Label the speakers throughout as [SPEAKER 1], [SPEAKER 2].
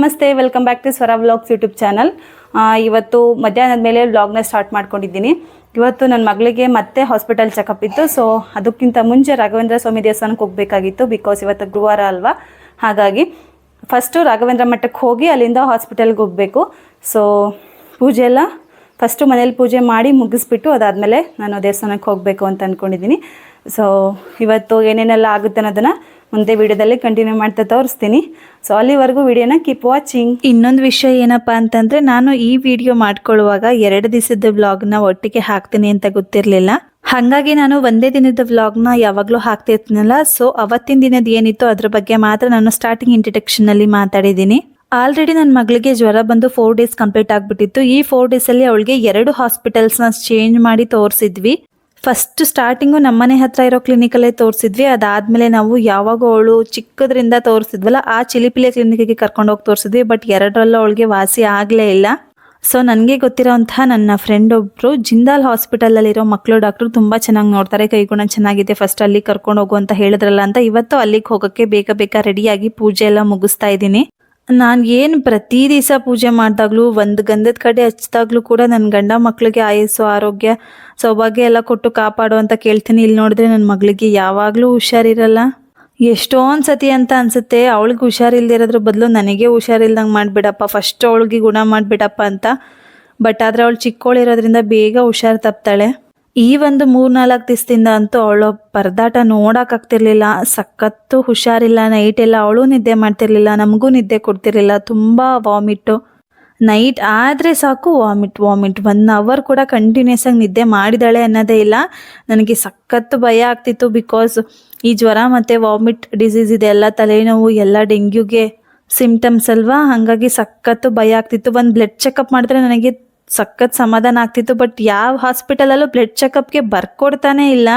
[SPEAKER 1] ನಮಸ್ತೆ, welcome back to Swara vlogs YouTube channel. ಇವತ್ತು ಮಧ್ಯಾಹ್ನದ ಮೇಲೆ ವ್ಲಾಗ್ನ ಸ್ಟಾರ್ಟ್ ಮಾಡ್ಕೊಂಡಿದ್ದೀನಿ. ಇವತ್ತು ನನ್ನ ಮಗಳಿಗೆ ಮತ್ತೆ ಹಾಸ್ಪಿಟಲ್ ಚೆಕಪ್ ಇತ್ತು. ಸೊ ಅದಕ್ಕಿಂತ ಮುಂಚೆ ರಾಘವೇಂದ್ರ ಸ್ವಾಮಿ ದೇವಸ್ಥಾನಕ್ಕೆ ಹೋಗಬೇಕಾಗಿತ್ತು. ಬಿಕಾಸ್ ಇವತ್ತು ಗುರುವಾರ ಅಲ್ವಾ, ಹಾಗಾಗಿ ಫಸ್ಟು ರಾಘವೇಂದ್ರ ಮಠಕ್ಕೆ ಹೋಗಿ ಅಲ್ಲಿಂದ ಹಾಸ್ಪಿಟಲ್ಗೆ ಹೋಗಬೇಕು. ಸೊ ಪೂಜೆ ಎಲ್ಲ ಫಸ್ಟು ಮನೇಲಿ ಪೂಜೆ ಮಾಡಿ ಮುಗಿಸ್ಬಿಟ್ಟು ಅದಾದಮೇಲೆ ನಾನು ದೇವಸ್ಥಾನಕ್ಕೆ ಹೋಗಬೇಕು ಅಂತ ಅಂದ್ಕೊಂಡಿದ್ದೀನಿ. ಸೊ ಇವತ್ತು ಏನೇನೆಲ್ಲ ಆಗುತ್ತೆ ಅನ್ನೋದನ್ನು ಮುಂದೆ ವಿಡಿಯೋದಲ್ಲಿ ಕಂಟಿನ್ಯೂ ಮಾಡ್ತಾ ತೋರಿಸ್ತೀನಿ. ಸೊ ಅಲ್ಲಿವರೆಗೂ ವಿಡಿಯೋನ ಕೀಪ್ ವಾಚಿಂಗ್. ಇನ್ನೊಂದು ವಿಷಯ ಏನಪ್ಪ ಅಂತಂದರೆ, ನಾನು ಈ ವಿಡಿಯೋ ಮಾಡ್ಕೊಳ್ಳುವಾಗ 2 ದಿವಸದ ವ್ಲಾಗ್ನ ಒಟ್ಟಿಗೆ ಹಾಕ್ತೀನಿ ಅಂತ ಗೊತ್ತಿರಲಿಲ್ಲ. ಹಾಗಾಗಿ ನಾನು ಒಂದೇ ದಿನದ ವ್ಲಾಗ್ನ ಯಾವಾಗಲೂ ಹಾಕ್ತಿರ್ತೀನಲ್ಲ. ಸೊ ಅವತ್ತಿನ ದಿನದ ಏನಿತ್ತು ಅದ್ರ ಬಗ್ಗೆ ಮಾತ್ರ ನಾನು ಸ್ಟಾರ್ಟಿಂಗ್ ಇಂಟ್ರಡಕ್ಷನಲ್ಲಿ ಮಾತಾಡಿದ್ದೀನಿ. ಆಲ್ರೆಡಿ ನನ್ನ ಮಗಳಿಗೆ ಜ್ವರ ಬಂದು 4 ಡೇಸ್ ಕಂಪ್ಲೀಟ್ ಆಗಿಬಿಟ್ಟಿತ್ತು. ಈ 4 ಡೇಸಲ್ಲಿ ಅವಳಿಗೆ 2 ಹಾಸ್ಪಿಟಲ್ಸ್ನ ಚೇಂಜ್ ಮಾಡಿ ತೋರಿಸಿದ್ವಿ. ಫಸ್ಟ್ ಸ್ಟಾರ್ಟಿಂಗು ನಮ್ಮನೆ ಹತ್ರ ಇರೋ ಕ್ಲಿನಿಕಲ್ಲೇ ತೋರಿಸಿದ್ವಿ. ಅದಾದಮೇಲೆ ನಾವು ಯಾವಾಗ ಅವಳು ಚಿಕ್ಕದ್ರಿಂದ ತೋರಿಸಿದ್ವಲ್ಲ ಆ ಚಿಲಿಪಿಲಿ ಕ್ಲಿನಿಕ್ಗೆ ಕರ್ಕೊಂಡೋಗಿ ತೋರಿಸಿದ್ವಿ. ಬಟ್ 2ರಲ್ಲೂ ಅವಳಿಗೆ ವಾಸಿ ಆಗಲೇ ಇಲ್ಲ. ಸೊ ನನಗೆ ಗೊತ್ತಿರೋಂತಹ ನನ್ನ ಫ್ರೆಂಡ್ ಒಬ್ಬರು ಜಿಂದಾಲ್ ಹಾಸ್ಪಿಟಲಲ್ಲಿರೋ ಮಕ್ಕಳು ಡಾಕ್ಟ್ರು ತುಂಬ ಚೆನ್ನಾಗಿ ನೋಡ್ತಾರೆ, ಕೈಗುಣ ಚೆನ್ನಾಗಿದೆ, ಫಸ್ಟ್ ಅಲ್ಲಿ ಕರ್ಕೊಂಡು ಹೋಗು ಅಂತ ಹೇಳಿದ್ರಲ್ಲ ಅಂತ ಇವತ್ತು ಅಲ್ಲಿಗೆ ಹೋಗೋಕ್ಕೆ ಬೇಗ ರೆಡಿಯಾಗಿ ಪೂಜೆ ಎಲ್ಲ ಮುಗಿಸ್ತಾ ಇದ್ದೀನಿ. ನಾನು ಏನು ಪ್ರತಿ ದಿವಸ ಪೂಜೆ ಮಾಡಿದಾಗಲೂ ಒಂದು ಗಂಧದ ಕಡೆ ಹಚ್ಚಿದಾಗಲೂ ಕೂಡ ನನ್ನ ಗಂಡ ಮಕ್ಕಳಿಗೆ ಆಯಸ್ಸು, ಆರೋಗ್ಯ, ಸೌಭಾಗ್ಯ ಎಲ್ಲ ಕೊಟ್ಟು ಕಾಪಾಡು ಅಂತ ಕೇಳ್ತೀನಿ. ಇಲ್ಲಿ ನೋಡಿದ್ರೆ ನನ್ನ ಮಗಳಿಗೆ ಯಾವಾಗಲೂ ಹುಷಾರಿರಲ್ಲ. ಎಷ್ಟೊಂದು ಸತಿ ಅಂತ ಅನಿಸುತ್ತೆ ಅವಳಿಗೆ ಹುಷಾರಿಲ್ದಿರೋದ್ರ ಬದಲು ನನಗೆ ಹುಷಾರಿಲ್ದಂಗೆ ಮಾಡಿಬಿಡಪ್ಪ, ಫಸ್ಟ್ ಅವಳಿಗೆ ಗುಣ ಮಾಡಿಬಿಡಪ್ಪ ಅಂತ. ಬಟ್ ಆದರೆ ಅವಳು ಚಿಕ್ಕವಳಿರೋದ್ರಿಂದ ಬೇಗ ಹುಷಾರು ತಪ್ತಾಳೆ. ಈ ಒಂದು 3-4 ದಿವಸದಿಂದ ಅಂತೂ ಅವಳು ಪರದಾಟ ನೋಡೋಕ್ಕಾಗ್ತಿರ್ಲಿಲ್ಲ. ಸಖತ್ತು ಹುಷಾರಿಲ್ಲ. ನೈಟ್ ಎಲ್ಲ ಅವಳು ನಿದ್ದೆ ಮಾಡ್ತಿರ್ಲಿಲ್ಲ, ನಮಗೂ ನಿದ್ದೆ ಕೊಡ್ತಿರ್ಲಿಲ್ಲ. ತುಂಬ ವಾಮಿಟ್ಟು, ನೈಟ್ ಆದರೆ ಸಾಕು ವಾಮಿಟ್ 1 ಅವರ್ ಕೂಡ ಕಂಟಿನ್ಯೂಸ್ ಆಗಿ ನಿದ್ದೆ ಮಾಡಿದಾಳೆ ಅನ್ನೋದೇ ಇಲ್ಲ. ನನಗೆ ಸಖತ್ತು ಭಯ ಆಗ್ತಿತ್ತು. ಬಿಕಾಸ್ ಈ ಜ್ವರ ಮತ್ತು ವಾಮಿಟ್ ಡಿಸೀಸ್ ಇದೆಲ್ಲ, ತಲೆನೋವು ಎಲ್ಲ ಡೆಂಗ್ಯೂಗೆ ಸಿಮ್ಟಮ್ಸ್ ಅಲ್ವಾ. ಹಾಗಾಗಿ ಸಖತ್ತು ಭಯ ಆಗ್ತಿತ್ತು. ಒಂದು ಬ್ಲಡ್ ಚೆಕಪ್ ಮಾಡಿದ್ರೆ ನನಗೆ ಸಖತ್ ಸಮಾಧಾನ ಆಗ್ತಿತ್ತು. ಬಟ್ ಯಾವ ಹಾಸ್ಪಿಟಲಲ್ಲೂ ಬ್ಲಡ್ ಚೆಕಪ್ಗೆ ಬರ್ಕೊಡ್ತಾನೆ ಇಲ್ಲ.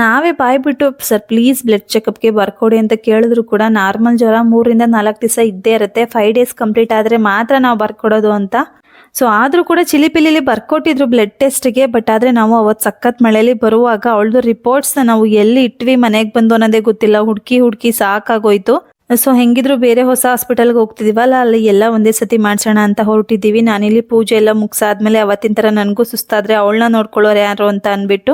[SPEAKER 1] ನಾವೇ ಬಾಯ್ಬಿಟ್ಟು ಸರ್ ಪ್ಲೀಸ್ ಬ್ಲಡ್ ಚೆಕಪ್ಗೆ ಬರ್ಕೊಡಿ ಅಂತ ಕೇಳಿದ್ರು ಕೂಡ ನಾರ್ಮಲ್ ಜ್ವರ 3-4 ದಿವಸ ಇದ್ದೇ ಇರುತ್ತೆ, 5 ಡೇಸ್ ಕಂಪ್ಲೀಟ್ ಆದರೆ ಮಾತ್ರ ನಾವು ಬರ್ಕೊಡೋದು ಅಂತ. ಸೊ ಆದರೂ ಕೂಡ ಚಿಲಿಪಿಲಿಲಿ ಬರ್ಕೊಟ್ಟಿದ್ರು ಬ್ಲಡ್ ಟೆಸ್ಟ್ಗೆ. ಬಟ್ ಆದರೆ ನಾವು ಅವತ್ತು ಸಖತ್ ಮಳೆಯಲ್ಲಿ ಬರುವಾಗ ಅವಳದು ರಿಪೋರ್ಟ್ಸ್ನ ನಾವು ಎಲ್ಲಿ ಇಟ್ವಿ ಮನೆಗೆ ಬಂದು ಅನ್ನೋದೇ ಗೊತ್ತಿಲ್ಲ. ಹುಡುಕಿ ಸಾಕಾಗೋಯ್ತು. ಸೊ ಹೆಂಗಿದ್ರು ಬೇರೆ ಹೊಸ ಹಾಸ್ಪಿಟಲ್ಗೆ ಹೋಗ್ತಿದ್ದೀವಲ್ಲ, ಅಲ್ಲಿ ಎಲ್ಲ ಒಂದೇ ಸತಿ ಮಾಡ್ಸೋಣ ಅಂತ ಹೊರಟಿದ್ದೀವಿ. ನಾನಿಲ್ಲಿ ಪೂಜೆ ಎಲ್ಲ ಮುಗಿಸಾದ್ಮೇಲೆ ಅವತ್ತಿನ ಥರ ನನಗೂ ಸುಸ್ತಾದರೆ ಅವಳನ್ನ ನೋಡ್ಕೊಳ್ಳೋರು ಯಾರು ಅಂತ ಅಂದ್ಬಿಟ್ಟು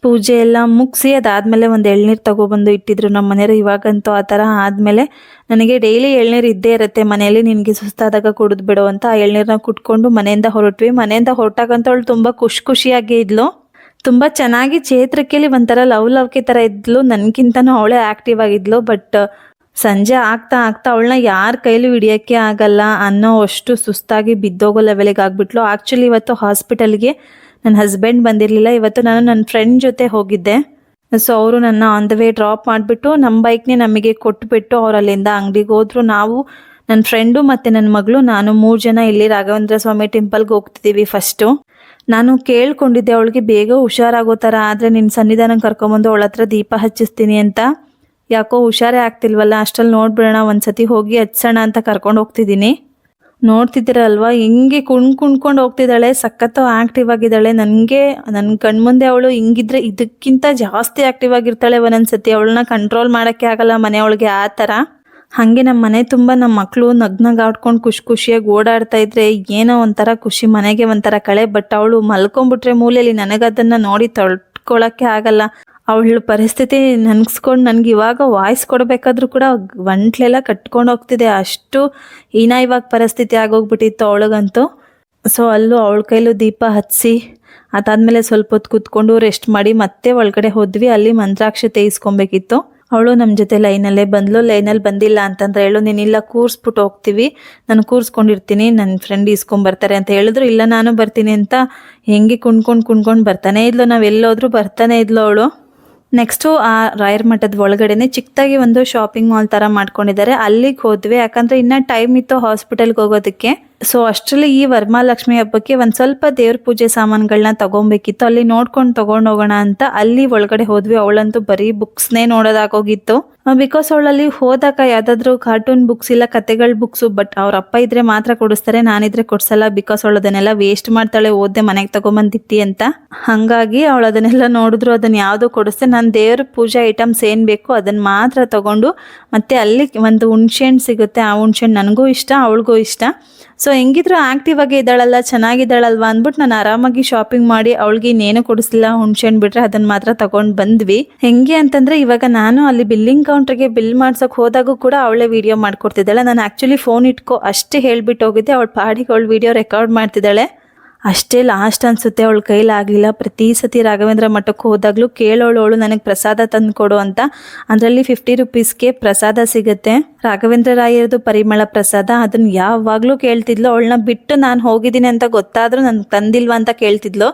[SPEAKER 1] ಪೂಜೆ ಎಲ್ಲ ಮುಗಿಸಿ ಅದಾದಮೇಲೆ ಒಂದು ಎಳ್ನೀರು ತಗೊಬಂದು ಇಟ್ಟಿದ್ರು ನಮ್ಮ ಮನೆಯವರು. ಇವಾಗಂತೂ ಆ ಥರ ಆದಮೇಲೆ ನನಗೆ ಡೈಲಿ ಎಳ್ನೀರು ಇದ್ದೇ ಇರುತ್ತೆ ಮನೆಯಲ್ಲಿ, ನಿನಗೆ ಸುಸ್ತಾದಾಗ ಕುಡಿದು ಬಿಡು ಅಂತ ಆ ಎಳ್ನೀರನ್ನ ಕುಟ್ಕೊಂಡು ಮನೆಯಿಂದ ಹೊರಟ್ವಿ. ಮನೆಯಿಂದ ಹೊರಟಾಗಂತ ಅವಳು ತುಂಬ ಖುಷಿಯಾಗೇ ಇದ್ಲು. ತುಂಬ ಚೆನ್ನಾಗಿ ಚೇತ್ರಕ್ಕೆಲಿ ಒಂಥರ ಲವ್ಕೆ ಥರ ಇದ್ಲು. ನನಗಿಂತನೂ ಅವಳೇ ಆ್ಯಕ್ಟಿವ್ ಆಗಿದ್ಲು. ಬಟ್ ಸಂಜೆ ಆಗ್ತಾ ಅವಳನ್ನ ಯಾರ ಕೈಲೂ ಹಿಡಿಯೋಕ್ಕೆ ಆಗಲ್ಲ ಅನ್ನೋ ಅಷ್ಟು ಸುಸ್ತಾಗಿ ಬಿದ್ದೋಗೋ ಲೆವೆಲಿಗೆ ಆಗಿಬಿಟ್ಲು. ಆ್ಯಕ್ಚುಲಿ ಇವತ್ತು ಹಾಸ್ಪಿಟಲ್ಗೆ ನನ್ನ ಹಸ್ಬೆಂಡ್ ಬಂದಿರಲಿಲ್ಲ. ಇವತ್ತು ನಾನು ನನ್ನ ಫ್ರೆಂಡ್ ಜೊತೆ ಹೋಗಿದ್ದೆ. ಸೊ ಅವರು ನನ್ನ ಆನ್ ದ ವೇ ಡ್ರಾಪ್ ಮಾಡಿಬಿಟ್ಟು ನಮ್ಮ ಬೈಕ್ನೇ ನಮಗೆ ಕೊಟ್ಬಿಟ್ಟು ಅವ್ರು ಅಲ್ಲಿಂದ ಅಂಗಡಿಗೆ ಹೋದ್ರು. ನಾವು ನನ್ನ ಫ್ರೆಂಡು ಮತ್ತು ನನ್ನ ಮಗಳು ನಾನು 3 ಜನ ಇಲ್ಲಿ ರಾಘವೇಂದ್ರ ಸ್ವಾಮಿ ಟೆಂಪಲ್ಗೆ ಹೋಗ್ತಿದ್ದೀವಿ. ಫಸ್ಟು ನಾನು ಕೇಳ್ಕೊಂಡಿದ್ದೆ ಅವಳಿಗೆ ಬೇಗ ಹುಷಾರಾಗೋ ಥರ ಆದರೆ ನಿನ್ನ ಸನ್ನಿಧಾನಕ್ಕೆ ಕರ್ಕೊಂಬಂದು ಅವಳ ಹತ್ರ ದೀಪ ಹಚ್ಚಿಸ್ತೀನಿ ಅಂತ. ಯಾಕೋ ಹುಷಾರೇ ಆಗ್ತಿಲ್ವಲ್ಲ, ಅಷ್ಟರಲ್ಲಿ ನೋಡ್ಬಿಡೋಣ ಒಂದ್ಸತಿ ಹೋಗಿ ಹಚ್ಚೋಣ ಅಂತ ಕರ್ಕೊಂಡು ಹೋಗ್ತಿದ್ದೀನಿ. ನೋಡ್ತಿದ್ದೀರಲ್ವ ಹಿಂಗೆ ಕುಣ್ಕೊಂಡು ಹೋಗ್ತಿದ್ದಾಳೆ, ಸಖತ್ತು ಆ್ಯಕ್ಟಿವ್ ಆಗಿದ್ದಾಳೆ. ನನ್ನ ಕಣ್ಮುಂದೆ ಅವಳು ಹಿಂಗಿದ್ರೆ ಇದಕ್ಕಿಂತ ಜಾಸ್ತಿ ಆ್ಯಕ್ಟಿವ್ ಆಗಿರ್ತಾಳೆ ಒಂದೊಂದ್ಸತಿ. ಅವಳನ್ನ ಕಂಟ್ರೋಲ್ ಮಾಡೋಕ್ಕೆ ಆಗಲ್ಲ ಮನೆಯೊಳಗೆ ಆ ಥರ. ಹಾಗೆ ನಮ್ಮ ಮನೆ ತುಂಬ ನಮ್ಮ ಮಕ್ಕಳು ನಗ್ನಗಾಡ್ಕೊಂಡು ಖುಷಿಯಾಗಿ ಓಡಾಡ್ತಾ ಇದ್ರೆ ಏನೋ ಒಂಥರ ಖುಷಿ, ಮನೆಗೆ ಒಂಥರ ಕಳೆ. ಬಟ್ ಅವಳು ಮಲ್ಕೊಂಡ್ಬಿಟ್ರೆ ಮೂಲೆಯಲ್ಲಿ ನನಗದನ್ನು ನೋಡಿ ತಡ್ಕೊಳಕ್ಕೆ ಆಗಲ್ಲ. ಅವಳ ಪರಿಸ್ಥಿತಿ ನೆನೆಸ್ಕೊಂಡು ನನಗೆ ಇವಾಗ ವಾಯ್ಸ್ ಕೊಡಬೇಕಾದ್ರೂ ಕೂಡ ಗಂಟ್ಲೆಲ್ಲ ಕಟ್ಕೊಂಡು ಹೋಗ್ತಿದೆ, ಅಷ್ಟು ಇವಾಗ ಪರಿಸ್ಥಿತಿ ಆಗೋಗ್ಬಿಟ್ಟಿತ್ತು ಅವಳಿಗಂತೂ. ಸೊ ಅಲ್ಲೂ ಅವಳ ಕೈಲೂ ದೀಪ ಹಚ್ಚಿಸಿ ಅದಾದಮೇಲೆ ಸ್ವಲ್ಪ ಹೊತ್ತು ಕೂತ್ಕೊಂಡು ರೆಸ್ಟ್ ಮಾಡಿ ಮತ್ತೆ ಒಳಗಡೆ ಹೋದ್ವಿ. ಅಲ್ಲಿ ಮಂತ್ರಾಕ್ಷತೆ ಇಸ್ಕೊಬೇಕಿತ್ತು. ಅವಳು ನಮ್ಮ ಜೊತೆ ಲೈನಲ್ಲೇ ಬಂದ್ಲು. ಲೈನಲ್ಲಿ ಬಂದಿಲ್ಲ ಅಂತಂದ್ರೆ ಹೇಳು, ನೀನಿಲ್ಲ ಕೂರಿಸ್ಬಿಟ್ಟು ಹೋಗ್ತೀವಿ, ನಾನು ಕೂರಿಸ್ಕೊಂಡಿರ್ತೀನಿ, ನನ್ನ ಫ್ರೆಂಡ್ ಇಸ್ಕೊಂಬರ್ತಾರೆ ಅಂತ ಹೇಳಿದ್ರು. ಇಲ್ಲ ನಾನು ಬರ್ತೀನಿ ಅಂತ ಹೆಂಗೆ ಕುಣ್ಕೊಂಡು ಬರ್ತಾನೆ ಇದ್ಲು. ನಾವೆಲ್ಲೋದ್ರೂ ಬರ್ತಾನೆ ಇದ್ಲು ಅವಳು. ನೆಕ್ಸ್ಟು ಆ ರಾಯರ ಮಠದ ಒಳಗಡೆನೆ ಚಿಕ್ಕದಾಗಿ ಒಂದು ಶಾಪಿಂಗ್ ಮಾಲ್ ಥರ ಮಾಡ್ಕೊಂಡಿದ್ದಾರೆ, ಅಲ್ಲಿಗೆ ಹೋದ್ವಿ. ಯಾಕಂದರೆ ಇನ್ನೂ ಟೈಮ್ ಇತ್ತು ಹಾಸ್ಪಿಟಲ್ಗೆ ಹೋಗೋದಕ್ಕೆ. ಸೊ ಅಷ್ಟರಲ್ಲಿ ಈ ವರಮಹಾಲಕ್ಷ್ಮಿ ಹಬ್ಬಕ್ಕೆ ಒಂದು ಸ್ವಲ್ಪ ದೇವ್ರ ಪೂಜೆ ಸಾಮಾನುಗಳನ್ನ ತಗೊಬೇಕಿತ್ತು. ಅಲ್ಲಿ ನೋಡ್ಕೊಂಡು ತಗೊಂಡು ಹೋಗೋಣ ಅಂತ ಅಲ್ಲಿ ಒಳಗಡೆ ಹೋದ್ವಿ. ಅವಳಂತೂ ಬರೀ ಬುಕ್ಸ್ನೇ ನೋಡೋದಾಗೋಗಿತ್ತು. ಬಿಕಾಸ್ ಅವಳಲ್ಲಿ ಹೋದಾಗ ಯಾವ್ದಾದ್ರು ಕಾರ್ಟೂನ್ ಬುಕ್ಸ್ ಇಲ್ಲ ಕತೆಗಳ ಬುಕ್ಸು, ಬಟ್ ಅವ್ರ ಅಪ್ಪ ಇದ್ರೆ ಮಾತ್ರ ಕೊಡಿಸ್ತಾರೆ, ನಾನಿದ್ರೆ ಕೊಡ್ಸಲ್ಲ. ಬಿಕಾಸ್ ಅವಳು ಅದನ್ನೆಲ್ಲ ವೇಸ್ಟ್ ಮಾಡ್ತಾಳೆ, ಓದ್ದೆ ಮನೆಗೆ ತಗೊಂಬಂದಿಟ್ಟಿ ಅಂತ. ಹಾಗಾಗಿ ಅವಳು ಅದನ್ನೆಲ್ಲ ನೋಡಿದ್ರು ಅದನ್ನ ಯಾವುದು ಕೊಡಿಸ್ತೆ. ನಾನು ದೇವ್ರ ಪೂಜೆ ಐಟಮ್ಸ್ ಏನು ಬೇಕು ಅದನ್ನ ಮಾತ್ರ ತಗೊಂಡು ಮತ್ತೆ ಅಲ್ಲಿ ಒಂದು ಹುಣ್ಸೆಹಣ್ಣು ಸಿಗುತ್ತೆ, ಆ ಹುಣ್ಸೆಹಣ್ಣು ನನಗೂ ಇಷ್ಟ ಅವಳಿಗೂ ಇಷ್ಟ. ಸೊ ಹೆಂಗಿದ್ರು ಆಕ್ಟಿವ್ ಆಗಿ ಇದ್ದಾಳಲ್ಲ, ಚೆನ್ನಾಗಿದ್ದಾಳಲ್ವಾ ಅಂದ್ಬಿಟ್ಟು ನಾನು ಆರಾಮಾಗಿ ಶಾಪಿಂಗ್ ಮಾಡಿ ಅವಳಿಗೆ ಇನ್ನೇನು ಕೊಡಿಸ್ಲಿಲ್ಲ. ಹುಣ್ಸೆಹಣ್ಣು ಬಿಟ್ರೆ ಅದನ್ನ ಮಾತ್ರ ತಗೊಂಡು ಬಂದ್ವಿ. ಹೆಂಗೆ ಅಂತಂದ್ರೆ ಇವಾಗ ನಾನು ಅಲ್ಲಿ ಬಿಲ್ಲಿಂಗ್ ಕೌಂಟರ್ಗೆ ಬಿಲ್ ಮಾಡ್ಸಕ್ ಹೋದಾಗೂ ಕೂಡ ಅವಳೇ ವಿಡಿಯೋ ಮಾಡ್ಕೊಡ್ತಿದ್ದಾಳೆ. ನಾನು ಆಕ್ಚುಲಿ ಫೋನ್ ಇಟ್ಕೋ ಅಷ್ಟೇ ಹೇಳ್ಬಿಟ್ಟು ಹೋಗಿದ್ದೆ, ಅವಳ ಪಾಡಿಗೆ ಅವಳು ವಿಡಿಯೋ ರೆಕಾರ್ಡ್ ಮಾಡ್ತಿದ್ದಾಳೆ. ಅಷ್ಟೇ ಲಾಸ್ಟ್ ಅನ್ಸುತ್ತೆ, ಅವಳ ಕೈಲಾಗಲಿಲ್ಲ. ಪ್ರತಿ ಸತಿ ರಾಘವೇಂದ್ರ ಮಠಕ್ಕೆ ಹೋದಾಗಲೂ ಕೇಳೋಳು ನನಗೆ ಪ್ರಸಾದ ತಂದು ಕೊಡು ಅಂತ. ಅದರಲ್ಲಿ 50 ರೂಪೀಸ್ಗೆ ಪ್ರಸಾದ ಸಿಗುತ್ತೆ, ರಾಘವೇಂದ್ರ ರಾಯರದು ಪರಿಮಳ ಪ್ರಸಾದ. ಅದನ್ನು ಯಾವಾಗಲೂ ಕೇಳ್ತಿದ್ಲು. ಅವಳನ್ನ ಬಿಟ್ಟು ನಾನು ಹೋಗಿದ್ದೀನಿ ಅಂತ ಗೊತ್ತಾದರೂ ನನಗೆ ತಂದಿಲ್ವಾ ಅಂತ ಕೇಳ್ತಿದ್ಲು.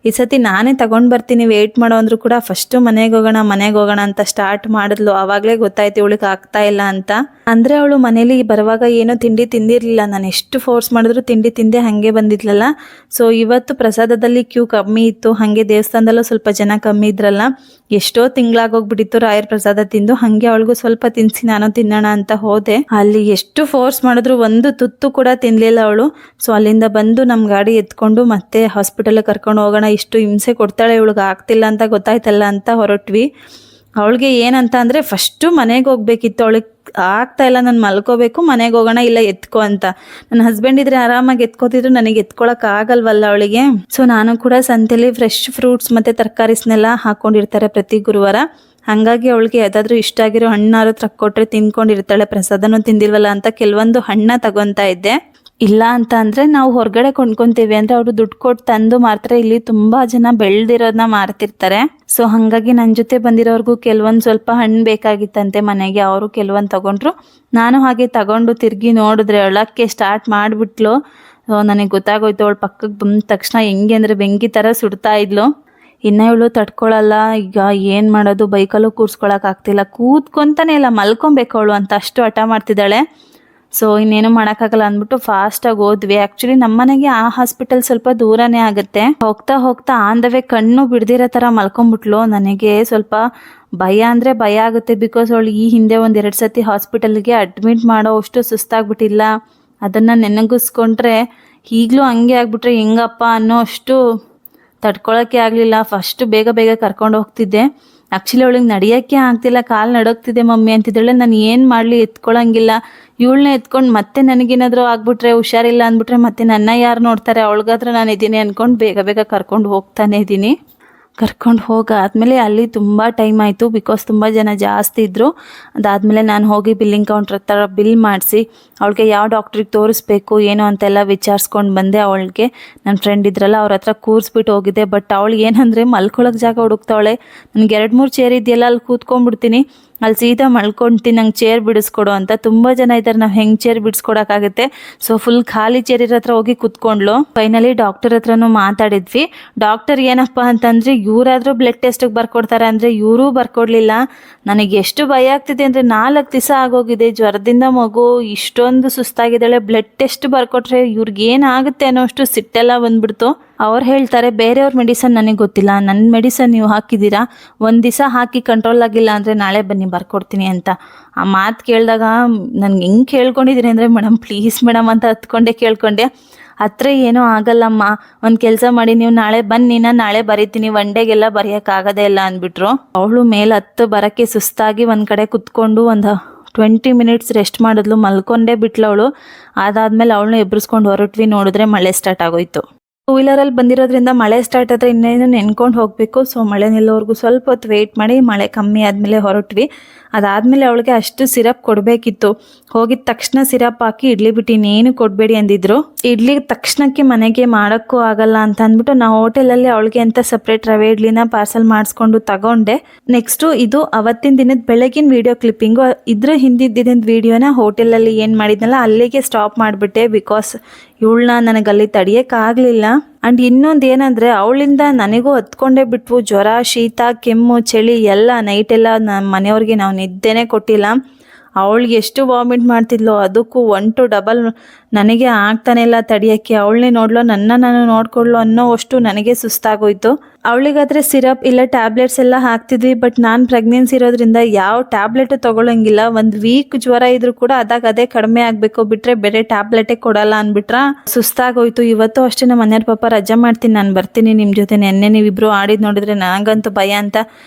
[SPEAKER 1] ಈ ಸತಿ ನಾನೇ ತಗೊಂಡು ಬರ್ತೀನಿ ವೆಯ್ಟ್ ಮಾಡೋ ಅಂದ್ರು ಕೂಡ ಫಸ್ಟು ಮನೆಗೆ ಹೋಗೋಣ ಅಂತ ಸ್ಟಾರ್ಟ್ ಮಾಡಿದ್ಲು. ಆವಾಗಲೇ ಗೊತ್ತಾಯ್ತು ಇವಳಿಗೆ ಆಗ್ತಾ ಇಲ್ಲ ಅಂತ. ಅಂದರೆ ಅವಳು ಮನೇಲಿ ಬರುವಾಗ ಏನೋ ತಿಂಡಿ ತಿಂದಿರಲಿಲ್ಲ. ನಾನು ಎಷ್ಟು ಫೋರ್ಸ್ ಮಾಡಿದ್ರು ತಿಂಡಿ ತಿಂದೆ ಹಾಗೆ ಬಂದಿದ್ಲಲ್ಲ. ಸೊ ಇವತ್ತು ಪ್ರಸಾದದಲ್ಲಿ ಕ್ಯೂ ಕಮ್ಮಿ ಇತ್ತು, ಹಾಗೆ ದೇವಸ್ಥಾನದಲ್ಲೂ ಸ್ವಲ್ಪ ಜನ ಕಮ್ಮಿ ಇದ್ರಲ್ಲ. ಎಷ್ಟೋ ತಿಂಗಳಾಗೋಗ್ಬಿಟ್ಟಿತ್ತು ರಾಯರ ಪ್ರಸಾದ ತಿಂದು. ಹಾಗೆ ಅವಳಿಗೂ ಸ್ವಲ್ಪ ತಿನ್ನಿಸಿ ನಾನು ತಿನ್ನೋಣ ಅಂತ ಹೋದೆ. ಅಲ್ಲಿ ಎಷ್ಟು ಫೋರ್ಸ್ ಮಾಡಿದ್ರು ಒಂದು ತುತ್ತು ಕೂಡ ತಿನ್ನಲಿಲ್ಲ ಅವಳು. ಸೊ ಅಲ್ಲಿಂದ ಬಂದು ನಮ್ಮ ಗಾಡಿ ಎತ್ಕೊಂಡು ಮತ್ತೆ ಹಾಸ್ಪಿಟಲ್ಗೆ ಕರ್ಕೊಂಡು ಹೋಗೋಣ, ಇಷ್ಟು ಹಿಂಸೆ ಕೊಡ್ತಾಳೆ ಇವಳಿಗೆ ಆಗ್ತಿಲ್ಲ ಅಂತ ಗೊತ್ತಾಯ್ತಲ್ಲ ಅಂತ ಹೊರಟ್ವಿ. ಅವಳಿಗೆ ಏನಂತ ಅಂದರೆ ಫಸ್ಟು ಮನೆಗೆ ಹೋಗ್ಬೇಕಿತ್ತು, ಅವಳಿಗೆ ಆಗ್ತಾ ಇಲ್ಲ, ನಾನು ಮಲ್ಕೋಬೇಕು, ಮನೆಗೆ ಹೋಗೋಣ ಇಲ್ಲ ಎತ್ಕೋ ಅಂತ. ನನ್ನ ಹಸ್ಬೆಂಡ್ ಇದ್ರೆ ಆರಾಮಾಗಿ ಎತ್ಕೋತಿದ್ರು, ನನಗೆ ಎತ್ಕೊಳಕ್ ಆಗಲ್ವಲ್ಲ ಅವಳಿಗೆ. ಸೊ ನಾನು ಕೂಡ ಸಂತೆಲಿ ಫ್ರೆಶ್ ಫ್ರೂಟ್ಸ್ ಮತ್ತು ತರಕಾರಿಸ್ನೆಲ್ಲ ಹಾಕೊಂಡಿರ್ತಾರೆ ಪ್ರತಿ ಗುರುವಾರ. ಹಾಗಾಗಿ ಅವಳಿಗೆ ಯಾವುದಾದ್ರೂ ಇಷ್ಟ ಆಗಿರೋ ಹಣ್ಣಾರು ತಕ್ಕೊಟ್ರೆ ತಿನ್ಕೊಂಡಿರ್ತಾಳೆ. ಪ್ರಸಾದನೂ ತಿಂದಿಲ್ವಲ್ಲ ಅಂತ ಕೆಲವೊಂದು ಹಣ್ಣ ತಗೊತಾ ಇದ್ದೆ. ಇಲ್ಲ ಅಂತ ಅಂದರೆ ನಾವು ಹೊರಗಡೆ ಕೊಂಡ್ಕೊತೀವಿ ಅಂದರೆ ಅವರು ದುಡ್ಡು ಕೊಟ್ಟು ತಂದು ಮಾರ್ತಾರೆ. ಇಲ್ಲಿ ತುಂಬ ಜನ ಬೆಳೆದಿರೋದನ್ನ ಮಾರ್ತಿರ್ತಾರೆ. ಸೊ ಹಾಗಾಗಿ ನನ್ನ ಜೊತೆ ಬಂದಿರೋರ್ಗೂ ಕೆಲವೊಂದು ಸ್ವಲ್ಪ ಹಣ್ಣು ಬೇಕಾಗಿತ್ತಂತೆ ಮನೆಗೆ, ಅವರು ಕೆಲವೊಂದು ತಗೊಂಡ್ರು. ನಾನು ಹಾಗೆ ತಗೊಂಡು ತಿರುಗಿ ನೋಡಿದ್ರೆ ಅಳಕ್ಕೆ ಸ್ಟಾರ್ಟ್ ಮಾಡಿಬಿಟ್ಲು. ನನಗೆ ಗೊತ್ತಾಗೋಯ್ತು. ಅವಳು ಪಕ್ಕಕ್ಕೆ ಬಂದ ತಕ್ಷಣ ಹೆಂಗೆ ಅಂದರೆ ಬೆಂಕಿ ಥರ ಸುಡ್ತಾ ಇದ್ಲು. ಇನ್ನು ಇವಳು ತಡ್ಕೊಳ್ಳಲ್ಲ. ಈಗ ಏನು ಮಾಡೋದು, ಬೈಕಲ್ಲೂ ಕೂರ್ಸ್ಕೊಳಕ್ಕಾಗ್ತಿಲ್ಲ, ಕೂತ್ಕೊಂತಾನೆ ಇಲ್ಲ, ಮಲ್ಕೊಬೇಕು ಅವಳು ಅಂತ ಅಷ್ಟು ಹಠ ಮಾಡ್ತಿದ್ದಾಳೆ. ಸೊ ಇನ್ನೇನು ಮಾಡೋಕ್ಕಾಗಲ್ಲ ಅಂದ್ಬಿಟ್ಟು ಫಾಸ್ಟಾಗಿ ಹೋದ್ವಿ. ಆ್ಯಕ್ಚುಲಿ ನಮ್ಮನೆಗೆ ಆ ಹಾಸ್ಪಿಟಲ್ ಸ್ವಲ್ಪ ದೂರನೇ ಆಗುತ್ತೆ. ಹೋಗ್ತಾ ಹೋಗ್ತಾ ಆಂದವೇ ಕಣ್ಣು ಬಿಡ್ದಿರೋ ಥರ ಮಲ್ಕೊಂಡ್ಬಿಟ್ಲು. ನನಗೆ ಸ್ವಲ್ಪ ಭಯ ಅಂದರೆ ಭಯ ಆಗುತ್ತೆ. ಬಿಕಾಸ್ ಅವಳು ಈ ಹಿಂದೆ 1-2 ಸತಿ ಹಾಸ್ಪಿಟಲ್ಗೆ ಅಡ್ಮಿಟ್ ಮಾಡೋ ಅಷ್ಟು ಸುಸ್ತಾಗ್ಬಿಟ್ಟಿಲ್ಲ. ಅದನ್ನು ನೆನಗಿಸ್ಕೊಂಡ್ರೆ ಈಗಲೂ ಹಂಗೆ ಆಗ್ಬಿಟ್ರೆ ಹೆಂಗಪ್ಪ ಅನ್ನೋ ಅಷ್ಟು ತಡ್ಕೊಳಕ್ಕೆ ಆಗಲಿಲ್ಲ. ಫಸ್ಟು ಬೇಗ ಕರ್ಕೊಂಡು ಹೋಗ್ತಿದ್ದೆ. ಆ್ಯಕ್ಚುಲಿ ಅವಳಿಗೆ ನಡೆಯೋಕ್ಕೆ ಆಗ್ತಿಲ್ಲ, ಕಾಲು ನಡೋಗ್ತಿದೆ ಮಮ್ಮಿ ಅಂತಿದ್ದಾಳೆ. ನಾನು ಏನು ಮಾಡಲಿ, ಎತ್ಕೊಳಂಗಿಲ್ಲ. ಇವಳನ್ನ ಎತ್ಕೊಂಡು ಮತ್ತೆ ನನಗೇನಾದರೂ ಆಗ್ಬಿಟ್ರೆ, ಹುಷಾರಿಲ್ಲ ಅಂದ್ಬಿಟ್ರೆ ಮತ್ತೆ ನನ್ನ ಯಾರು ನೋಡ್ತಾರೆ, ಅವಳಿಗಾದ್ರೂ ನಾನು ಇದ್ದೀನಿ ಅಂದ್ಕೊಂಡು ಬೇಗ ಕರ್ಕೊಂಡು ಹೋಗ್ತಾನೆ ಇದ್ದೀನಿ. ಕರ್ಕೊಂಡು ಹೋಗಾದ್ಮೇಲೆ ಅಲ್ಲಿ ತುಂಬ ಟೈಮ್ ಆಯಿತು. ಬಿಕಾಸ್ ತುಂಬ ಜನ ಜಾಸ್ತಿ ಇದ್ದರು. ಅದಾದಮೇಲೆ ನಾನು ಹೋಗಿ ಬಿಲ್ಲಿಂಗ್ ಕೌಂಟ್ರ್ ಹತ್ರ ಬಿಲ್ ಮಾಡಿಸಿ ಅವಳಿಗೆ ಯಾವ ಡಾಕ್ಟ್ರಿಗೆ ತೋರಿಸ್ಬೇಕು ಏನು ಅಂತೆಲ್ಲ ವಿಚಾರಿಸ್ಕೊಂಡು ಬಂದೆ. ಅವಳಿಗೆ ನನ್ನ ಫ್ರೆಂಡ್ ಇದ್ರಲ್ಲ ಅವ್ರ ಹತ್ರ ಕೂರಿಸ್ಬಿಟ್ಟು ಹೋಗಿದ್ದೆ. ಬಟ್ ಅವಳು ಏನಂದರೆ ಮಲ್ಕೊಳಕ್ಕೆ ಜಾಗ ಹುಡುಕ್ತಾವಳೆ. ನನಗೆ 2-3 ಚೇರ್ ಇದೆಯಲ್ಲ, ಅಲ್ಲಿ ಕೂತ್ಕೊಂಡ್ಬಿಡ್ತೀನಿ, ಅಲ್ಲಿ ಸೀದಾ ಮಲ್ಕೊಳ್ತೀನಿ, ನಂಗೆ ಚೇರ್ ಬಿಡಿಸ್ಕೊಡು ಅಂತ. ತುಂಬ ಜನ ಇದ್ದಾರೆ, ನಾವು ಹೆಂಗೆ ಚೇರ್ ಬಿಡಿಸ್ಕೊಡೋಕ್ಕಾಗುತ್ತೆ. ಸೊ ಫುಲ್ ಖಾಲಿ ಚೇರ್ ಹತ್ರ ಹೋಗಿ ಕೂತ್ಕೊಂಡ್ಲು. ಫೈನಲಿ ಡಾಕ್ಟರ್ ಹತ್ರನೂ ಮಾತಾಡಿದ್ವಿ. ಡಾಕ್ಟರ್ ಏನಪ್ಪ ಅಂತಂದರೆ ಇವರಾದರೂ ಬ್ಲಡ್ ಟೆಸ್ಟಿಗೆ ಬರ್ಕೊಡ್ತಾರೆ ಅಂದರೆ ಇವರೂ ಬರ್ಕೊಡ್ಲಿಲ್ಲ. ನನಗೆ ಎಷ್ಟು ಭಯ ಆಗ್ತಿದೆ ಅಂದರೆ 4 ದಿವಸ ಆಗೋಗಿದೆ ಜ್ವರದಿಂದ ಮಗು ಇಷ್ಟೊಂದು ಸುಸ್ತಾಗಿದ್ದಾಳೆ. ಬ್ಲಡ್ ಟೆಸ್ಟ್ ಬರ್ಕೊಟ್ರೆ ಇವ್ರಿಗೇನಾಗುತ್ತೆ ಅನ್ನೋ ಅಷ್ಟು ಸಿಟ್ಟೆಲ್ಲ ಬಂದ್ಬಿಡ್ತು. ಅವ್ರು ಹೇಳ್ತಾರೆ ಬೇರೆಯವ್ರ ಮೆಡಿಸನ್ ನನಗೆ ಗೊತ್ತಿಲ್ಲ, ನನ್ನ ಮೆಡಿಸನ್ ನೀವು ಹಾಕಿದ್ದೀರಾ, 1 ದಿವಸ ಹಾಕಿ ಕಂಟ್ರೋಲ್ ಆಗಿಲ್ಲ ಅಂದರೆ ನಾಳೆ ಬನ್ನಿ ಬರ್ಕೊಡ್ತೀನಿ ಅಂತ. ಆ ಮಾತು ಕೇಳಿದಾಗ ನನಗೆ ಹೆಂಗೆ ಕೇಳ್ಕೊಂಡಿದ್ದೀನಿ ಅಂದರೆ ಮೇಡಮ್ ಪ್ಲೀಸ್ ಮೇಡಮ್ ಅಂತ ಹತ್ಕೊಂಡೆ ಕೇಳ್ಕೊಂಡೆ. ಹತ್ರ ಏನೂ ಆಗಲ್ಲಮ್ಮ, ಒಂದು ಕೆಲಸ ಮಾಡಿ ನೀವು ನಾಳೆ ಬನ್ನಿ, ನಾನು ನಾಳೆ ಬರೀತೀನಿ, 1 ಡೇಗೆಲ್ಲ ಬರೆಯೋಕ್ಕಾಗೋದೇ ಇಲ್ಲ ಅಂದ್ಬಿಟ್ರು. ಅವಳು ಮೇಲೆ ಹತ್ತು ಬರೋಕ್ಕೆ ಸುಸ್ತಾಗಿ ಒಂದು ಕಡೆ ಕುತ್ಕೊಂಡು ಒಂದು 20 ಮಿನಿಟ್ಸ್ ರೆಸ್ಟ್ ಮಾಡಿದ್ಲು, ಮಲ್ಕೊಂಡೇ ಬಿಟ್ಲು ಅವಳು. ಅದಾದಮೇಲೆ ಅವಳನ್ನ ಎಬ್ಬಿಸ್ಕೊಂಡು ಹೊರಟ್ವಿ. ನೋಡಿದ್ರೆ ಮಳೆ ಸ್ಟಾರ್ಟ್ ಆಗೋಯ್ತು. 2 ವೀಲರಲ್ಲಿ ಬಂದಿರೋದ್ರಿಂದ ಮಳೆ ಸ್ಟಾರ್ಟ್ ಆದರೆ ಇನ್ನೇನು ನೆನ್ಕೊಂಡು ಹೋಗಬೇಕು. ಸೊ ಮಳೆ ನಿಲ್ಲೋವರೆಗೂ ಸ್ವಲ್ಪ ಹೊತ್ತು ವೆಯ್ಟ್ ಮಾಡಿ ಮಳೆ ಕಮ್ಮಿ ಆದಮೇಲೆ ಹೊರಟ್ವಿ. ಅದಾದಮೇಲೆ ಅವಳಿಗೆ ಅಷ್ಟು ಸಿರಪ್ ಕೊಡಬೇಕಿತ್ತು. ಹೋಗಿದ ತಕ್ಷಣ ಸಿರಪ್ ಹಾಕಿ ಇಡ್ಲಿ ಬಿಟ್ಟು ಇನ್ನೇನು ಕೊಡಬೇಡಿ ಅಂದಿದ್ರು. ಇಡ್ಲಿ ತಕ್ಷಣಕ್ಕೆ ಮನೆಗೆ ಮಾಡೋಕ್ಕೂ ಆಗಲ್ಲ ಅಂತ ಅಂದ್ಬಿಟ್ಟು ನಾವು ಹೋಟೆಲಲ್ಲಿ ಅವಳಿಗೆ ಅಂತ ಸಪ್ರೇಟ್ ರವೆ ಇಡ್ಲಿನ ಪಾರ್ಸಲ್ ಮಾಡಿಸ್ಕೊಂಡು ತಗೊಂಡೆ. ನೆಕ್ಸ್ಟು ಇದು ಅವತ್ತಿನ ದಿನದ ಬೆಳಗಿನ ವಿಡಿಯೋ ಕ್ಲಿಪ್ಪಿಂಗು. ಇದ್ರ ಹಿಂದಿನ ದಿನದ ವಿಡಿಯೋನ ಹೋಟೆಲಲ್ಲಿ ಏನು ಮಾಡಿದ್ನಲ್ಲ ಅಲ್ಲಿಗೆ ಸ್ಟಾಪ್ ಮಾಡಿಬಿಟ್ಟೆ. ಬಿಕಾಸ್ ಇವಳನ್ನ ನನಗಲ್ಲಿ ತಡಿಯೋಕ್ಕಾಗಲಿಲ್ಲ. ಆ್ಯಂಡ್ ಇನ್ನೊಂದು ಏನಂದರೆ ಅವಳಿಂದ ನನಗೂ ಹತ್ಕೊಂಡೇ ಬಿಟ್ವು ಜ್ವರ, ಶೀತ, ಕೆಮ್ಮು, ಚಳಿ ಎಲ್ಲ. ನೈಟೆಲ್ಲ ನಮ್ಮ ಮನೆಯವ್ರಿಗೆ ನಾವು ನಿದ್ದೆನೇ ಕೊಟ್ಟಿಲ್ಲ. ಅವಳಿಗೆ ಎಷ್ಟು ವಾಮಿಟ್ ಮಾಡ್ತಿದ್ಲು, ಅದಕ್ಕೂ 1 to 2 ನನಗೆ ಆಗ್ತಾನೆ ಇಲ್ಲ ತಡಿಯೋಕ್ಕೆ. ಅವಳನ್ನೇ ನೋಡ್ಲೋ ನಾನು ನೋಡ್ಕೊಳ್ಳೋ ಅನ್ನೋ ಅಷ್ಟು ನನಗೆ ಸುಸ್ತಾಗೋಯ್ತು. ಅವಳಿಗಾದರೆ ಸಿರಪ್ ಇಲ್ಲ ಟ್ಯಾಬ್ಲೆಟ್ಸ್ ಎಲ್ಲ ಹಾಕ್ತಿದ್ವಿ. ಬಟ್ ನಾನು ಪ್ರೆಗ್ನೆನ್ಸಿ ಇರೋದ್ರಿಂದ ಯಾವ ಟ್ಯಾಬ್ಲೆಟು ತೊಗೊಳಂಗಿಲ್ಲ. ಒಂದು ವೀಕ್ ಜ್ವರ ಇದ್ರೂ ಕೂಡ ಅದೇ ಕಡಿಮೆ ಆಗಬೇಕು, ಬಿಟ್ಟರೆ ಬೇರೆ ಟ್ಯಾಬ್ಲೆಟೇ ಕೊಡಲ್ಲ ಅಂದ್ಬಿಟ್ರೆ ಸುಸ್ತಾಗೋಯ್ತು. ಇವತ್ತು ಅಷ್ಟೇ ನಮ್ಮ ಮನೆಯವ್ರ ಪಾಪ ರಜೆ ಮಾಡ್ತೀನಿ, ನಾನು ಬರ್ತೀನಿ ನಿಮ್ಮ ಜೊತೆ. ನೆನ್ನೆ ನೀವಿಬ್ಬರು ಆಡಿದ್ದು ನೋಡಿದ್ರೆ ನನಗಂತೂ ಭಯ ಅಂತ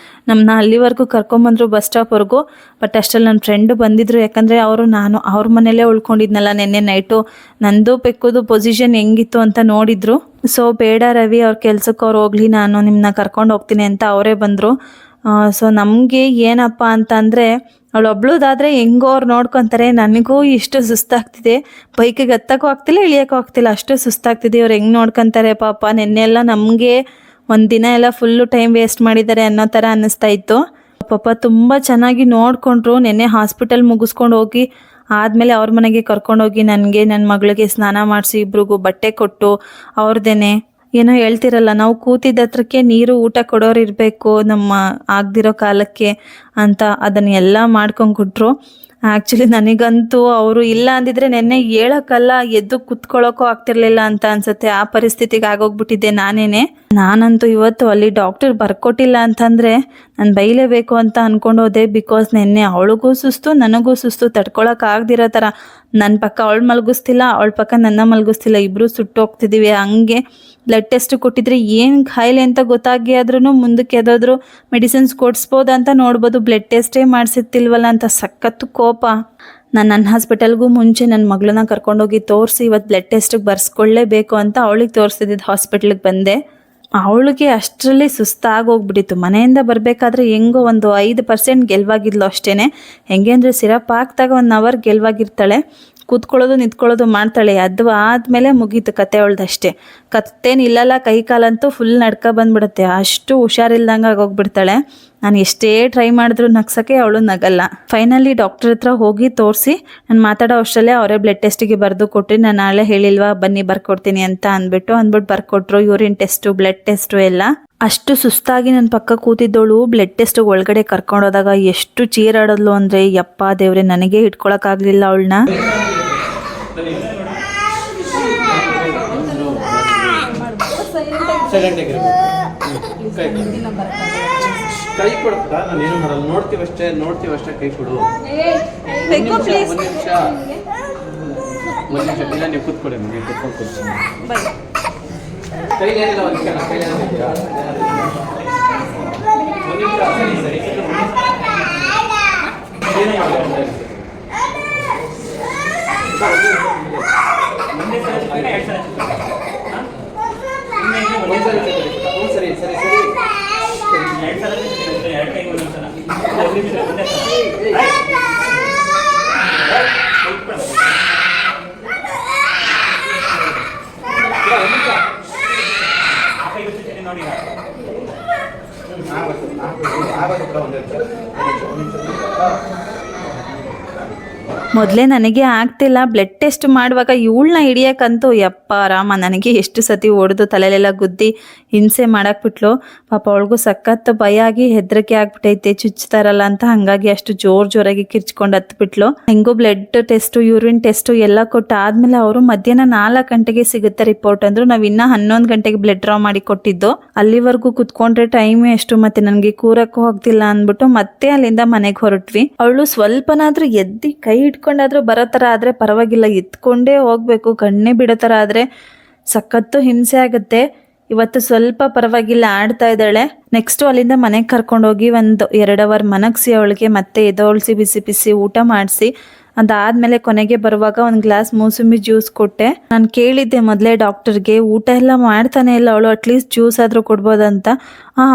[SPEAKER 1] ನಮ್ಮನ್ನ ಅಲ್ಲಿವರೆಗೂ ಕರ್ಕೊಂಬಂದರು ಬಸ್ ಸ್ಟಾಪ್ವರೆಗೂ. ಬಟ್ ಅಷ್ಟರಲ್ಲಿ ನನ್ನ ಫ್ರೆಂಡು ಬಂದಿದ್ದರು. ಯಾಕಂದರೆ ನಾನು ಅವ್ರ ಮನೇಲೇ ಉಳ್ಕೊಂಡಿದ್ನಲ್ಲ ನೆನ್ನೆ ನೈಟು. ನಂದು ಪೆಕ್ಕುದು ಪೊಸಿಷನ್ ಹೆಂಗಿತ್ತು ಅಂತ ನೋಡಿದ್ರು. ಸೊ ಬೇಡ ರವಿ, ಅವ್ರ ಕೆಲ್ಸಕ್ಕೆ ಅವ್ರು ಹೋಗ್ಲಿ, ನಾನು ನಿಮ್ಮನ್ನ ಕರ್ಕೊಂಡು ಹೋಗ್ತೀನಿ ಅಂತ ಅವರೇ ಬಂದರು. ಸೊ ನಮಗೆ ಏನಪ್ಪ ಅಂತಂದರೆ ಅವಳೊಬ್ಳುದಾದರೆ ಹೆಂಗೋ ಅವ್ರು ನೋಡ್ಕೊತಾರೆ. ನನಗೂ ಇಷ್ಟು ಸುಸ್ತಾಗ್ತಿದೆ, ಬೈಕಿಗೆ ಹತ್ತಕ್ಕೂ ಆಗ್ತಿಲ್ಲ ಇಳಿಯೋಕ್ಕೂ ಆಗ್ತಿಲ್ಲ, ಅಷ್ಟು ಸುಸ್ತಾಗ್ತಿದೆ. ಅವ್ರು ಹೆಂಗೆ ನೋಡ್ಕೊತಾರೆ ಪಾಪ. ನೆನ್ನೆಲ್ಲ ನಮಗೆ ಒಂದು ದಿನ ಎಲ್ಲ ಫುಲ್ಲು ಟೈಮ್ ವೇಸ್ಟ್ ಮಾಡಿದ್ದಾರೆ ಅನ್ನೋ ಥರ ಅನ್ನಿಸ್ತಾ ಇತ್ತು. ಪಾಪ ತುಂಬ ಚೆನ್ನಾಗಿ ನೋಡಿಕೊಂಡ್ರು. ನೆನ್ನೆ ಹಾಸ್ಪಿಟಲ್ ಮುಗಿಸ್ಕೊಂಡು ಹೋಗಿ ಆದಮೇಲೆ ಅವ್ರ ಮನೆಗೆ ಕರ್ಕೊಂಡೋಗಿ ನನಗೆ ನನ್ನ ಮಗಳಿಗೆ ಸ್ನಾನ ಮಾಡಿಸಿ ಇಬ್ರಿಗೂ ಬಟ್ಟೆ ಕೊಟ್ಟು ಅವ್ರದ್ದೇನೆ ಏನೋ ಹೇಳ್ತಿರಲ್ಲ, ನಾವು ಕೂತಿದ್ದ ಹತ್ರಕ್ಕೆ ನೀರು ಊಟ ಕೊಡೋರು ಇರಬೇಕು ನಮ್ಮ ಆಗದಿರೋ ಕಾಲಕ್ಕೆ ಅಂತ ಅದನ್ನೆಲ್ಲ ಮಾಡ್ಕೊಂಡ್ಕೊಟ್ರು. ಆ್ಯಕ್ಚುಲಿ ನನಗಂತೂ ಅವರು ಇಲ್ಲ ಅಂದಿದ್ರೆ ನೆನ್ನೆ ಹೇಳೋಕ್ಕಲ್ಲ, ಎದ್ದು ಕುತ್ಕೊಳ್ಳೋಕ್ಕೂ ಆಗ್ತಿರ್ಲಿಲ್ಲ ಅಂತ ಅನ್ಸುತ್ತೆ. ಆ ಪರಿಸ್ಥಿತಿಗೆ ಆಗೋಗ್ಬಿಟ್ಟಿದ್ದೆ ನಾನಂತೂ ಇವತ್ತು ಅಲ್ಲಿ ಡಾಕ್ಟರ್ ಬರ್ಕೊಟ್ಟಿಲ್ಲ ಅಂತಂದರೆ ನಾನು ಬೈಲೇಬೇಕು ಅಂತ ಅಂದ್ಕೊಂಡೋದೆ. ಬಿಕಾಸ್ ನೆನ್ನೆ ಅವಳಿಗೂ ಸುಸ್ತು ನನಗೂ ಸುಸ್ತು, ತಡ್ಕೊಳಕ್ಕಾಗ್ದಿರೋ ಥರ. ನನ್ನ ಪಕ್ಕ ಅವಳು ಮಲಗಿಸ್ತಿಲ್ಲ, ಅವಳ ಪಕ್ಕ ನನ್ನ ಮಲಗಿಸ್ತಿಲ್ಲ, ಇಬ್ಬರು ಸುಟ್ಟೋಗ್ತಿದ್ದೀವಿ. ಹಂಗೆ ಬ್ಲಡ್ ಟೆಸ್ಟ್ ಕೊಟ್ಟಿದ್ರೆ ಏನು ಖಾಯಿಲೆ ಅಂತ ಗೊತ್ತಾಗಿ ಆದ್ರೂ ಮುಂದಕ್ಕೆ ಯಾವುದಾದ್ರೂ ಮೆಡಿಸಿನ್ಸ್ ಕೊಡಿಸ್ಬೋದು ಅಂತ ನೋಡ್ಬೋದು. ಬ್ಲಡ್ ಟೆಸ್ಟೇ ಮಾಡಿಸಿರ್ತಿಲ್ವಲ್ಲ ಅಂತ ಸಖತ್ತು ಕೋಪ. ನನ್ನ ಹಾಸ್ಪಿಟಲ್ಗೂ ಮುಂಚೆ ನನ್ನ ಮಗಳನ್ನ ಕರ್ಕೊಂಡೋಗಿ ತೋರಿಸಿ ಇವತ್ತು ಬ್ಲಡ್ ಟೆಸ್ಟಿಗೆ ಬರ್ಸ್ಕೊಳ್ಳೇಬೇಕು ಅಂತ ಅವಳಿಗೆ ತೋರಿಸ್ತಿದ್ದಿದ್ದು ಹಾಸ್ಪಿಟ್ಲಿಗೆ ಬಂದೆ. ಅವಳಿಗೆ ಅಷ್ಟರಲ್ಲಿ ಸುಸ್ತಾಗೋಗ್ಬಿಟ್ಟಿತ್ತು. ಮನೆಯಿಂದ ಬರಬೇಕಾದ್ರೆ ಹೆಂಗೋ ಒಂದು 5% ಗೆಲ್ವಾಗಿದ್ಲು ಅಷ್ಟೇ. ಹೆಂಗೆ ಅಂದರೆ ಸಿರಪ್ ಹಾಕಿದಾಗ 1 ಅವರ್ ಗೆಲ್ವಾಗಿರ್ತಾಳೆ, ಕೂತ್ಕೊಳ್ಳೋದು ನಿಂತ್ಕೊಳ್ಳೋದು ಮಾಡ್ತಾಳೆ. ಅದು ಆದಮೇಲೆ ಮುಗೀತು ಕತೆ ಅವಳ್ದಷ್ಟೇ. ಕತ್ತೇನಿಲ್ಲಲ್ಲ, ಕೈ ಕಾಲಂತೂ ಫುಲ್ ನಡ್ಕ ಬಂದ್ಬಿಡುತ್ತೆ, ಅಷ್ಟು ಹುಷಾರಿಲ್ದಂಗೆ ಆಗೋಗ್ಬಿಡ್ತಾಳೆ. ನಾನು ಎಷ್ಟೇ ಟ್ರೈ ಮಾಡಿದ್ರು ನಗ್ಸೋಕ್ಕೆ ಅವಳು ನಗಲ್ಲ. ಫೈನಲಿ ಡಾಕ್ಟರ್ ಹತ್ರ ಹೋಗಿ ತೋರಿಸಿ ನಾನು ಮಾತಾಡೋ ಅಷ್ಟರಲ್ಲೇ ಅವರೇ ಬ್ಲಡ್ ಟೆಸ್ಟಿಗೆ ಬರೆದು ಕೊಟ್ಟರೆ, ನಾನು ನಾಳೆ ಹೇಳಿಲ್ವಾ ಬನ್ನಿ ಬರ್ಕೊಡ್ತೀನಿ ಅಂತ ಅಂದ್ಬಿಟ್ಟು ಬರ್ಕೊಟ್ರು. ಯೂರಿನ್ ಟೆಸ್ಟು ಬ್ಲಡ್ ಟೆಸ್ಟು ಎಲ್ಲ. ಅಷ್ಟು ಸುಸ್ತಾಗಿ ನನ್ನ ಪಕ್ಕ ಕೂತಿದ್ದವಳು ಬ್ಲಡ್ ಟೆಸ್ಟ್ ಒಳಗಡೆ ಕರ್ಕೊಂಡೋದಾಗ ಎಷ್ಟು ಚೀರಾಡೋದ್ಲು ಅಂದರೆ ಯಪ್ಪ ದೇವ್ರೆ, ನನಗೆ ಇಟ್ಕೊಳಕ್ಕಾಗಲಿಲ್ಲ ಅವಳನ್ನ.
[SPEAKER 2] ಕೈ ಕೊಡ್ತಾ ನಾನು ಏನು ಮಾಡಲ್ಲ, ನೋಡ್ತೀವಷ್ಟೇ ಕೈ ಕೊಡು. ಒಂದು ನಿಮಿಷ ಇಲ್ಲ, ನೀವು ಕೂತ್ಕೊಳ್ಳಿ, ನೀವು ಕೂತ್ಕೊಂಡು ಕೂತ್ಕೊಂಡು ಕೈಲೇನಿಲ್ಲ, ಒಂದು ನಿಮಿಷ ಕೈಲೇನಿಲ್ಲ, ಒಂದು ನಿಮಿಷ. ಸರಿ ಸರಿ ಸರಿ
[SPEAKER 1] ಮೊದಲೇ ನನಗೆ ಆಗ್ತಿಲ್ಲ. ಬ್ಲಡ್ ಟೆಸ್ಟ್ ಮಾಡುವಾಗ ಇವಳನ್ನ ಹಿಡಿಯೋಕ್ಕಂತೂ ಯಪ್ಪ ರಾಮ, ನನಗೆ ಎಷ್ಟು ಸತಿ ಹೊಡೆದು ತಲೆಲೆಲ್ಲ ಗುದ್ದಿ ಹಿಂಸೆ ಮಾಡಾಕ್ಬಿಟ್ಲು. ಪಾಪ ಅವಳಿಗೂ ಸಖತ್ತು ಭಯ ಆಗಿ ಹೆದರಿಕೆ ಆಗ್ಬಿಟ್ಟೈತೆ, ಚುಚ್ತಾರಲ್ಲ ಅಂತ. ಹಾಗಾಗಿ ಅಷ್ಟು ಜೋರಾಗಿ ಕಿರ್ಚ್ಕೊಂಡು ಹತ್ಬಿಟ್ಲು. ಹೆಂಗೂ ಬ್ಲಡ್ ಟೆಸ್ಟು ಯೂರಿನ್ ಟೆಸ್ಟು ಎಲ್ಲ ಕೊಟ್ಟು ಆದಮೇಲೆ ಅವರು ಮಧ್ಯಾಹ್ನ 4 ಗಂಟೆಗೆ ಸಿಗುತ್ತೆ ರಿಪೋರ್ಟ್ ಅಂದರು. ನಾವು ಇನ್ನೂ 11 ಗಂಟೆಗೆ ಬ್ಲಡ್ ಡ್ರಾ ಮಾಡಿ ಕೊಟ್ಟಿದ್ದು. ಅಲ್ಲಿವರೆಗೂ ಕುತ್ಕೊಂಡ್ರೆ ಟೈಮ್ ಎಷ್ಟು, ಮತ್ತೆ ನನಗೆ ಕೂರಕ್ಕೂ ಹೋಗ್ತಿಲ್ಲ ಅಂದ್ಬಿಟ್ಟು ಮತ್ತೆ ಅಲ್ಲಿಂದ ಮನೆಗೆ ಹೊರಟ್ವಿ. ಅವಳು ಸ್ವಲ್ಪನಾದ್ರೂ ಎದ್ದಿ ಕೈ ಇಟ್ಕೊಂಡಾದ್ರೂ ಬರೋ ಥರ ಆದರೆ ಪರವಾಗಿಲ್ಲ, ಎತ್ಕೊಂಡೇ ಹೋಗ್ಬೇಕು. ಕಣ್ಣೇ ಬಿಡೋ ಥರ ಆದರೆ ಸಖತ್ತು ಹಿಂಸೆ ಆಗುತ್ತೆ. ಇವತ್ತು ಸ್ವಲ್ಪ ಪರವಾಗಿಲ್ಲ, ಆಡ್ತಾ ಇದ್ದಾಳೆ. ನೆಕ್ಸ್ಟು ಅಲ್ಲಿಂದ ಮನೆಗೆ ಕರ್ಕೊಂಡೋಗಿ ಒಂದು 2 ಅವರ್ ಮನಗಿಸಿ ಅವಳಿಗೆ ಮತ್ತೆ ಎದೋಳಿಸಿ ಬಿಸಿ ಊಟ ಮಾಡಿಸಿ ಅದಾದಮೇಲೆ ಕೊನೆಗೆ ಬರುವಾಗ ಒಂದು ಗ್ಲಾಸ್ ಮೂಸಂಬಿ ಜ್ಯೂಸ್ ಕೊಟ್ಟೆ. ನಾನು ಕೇಳಿದ್ದೆ ಮೊದಲೇ ಡಾಕ್ಟರ್ಗೆ, ಊಟ ಎಲ್ಲ ಮಾಡ್ತಾನೆ ಇಲ್ಲ ಅವಳು, ಅಟ್ಲೀಸ್ಟ್ ಜ್ಯೂಸ್ ಆದರೂ ಕೊಡ್ಬೋದಂತ.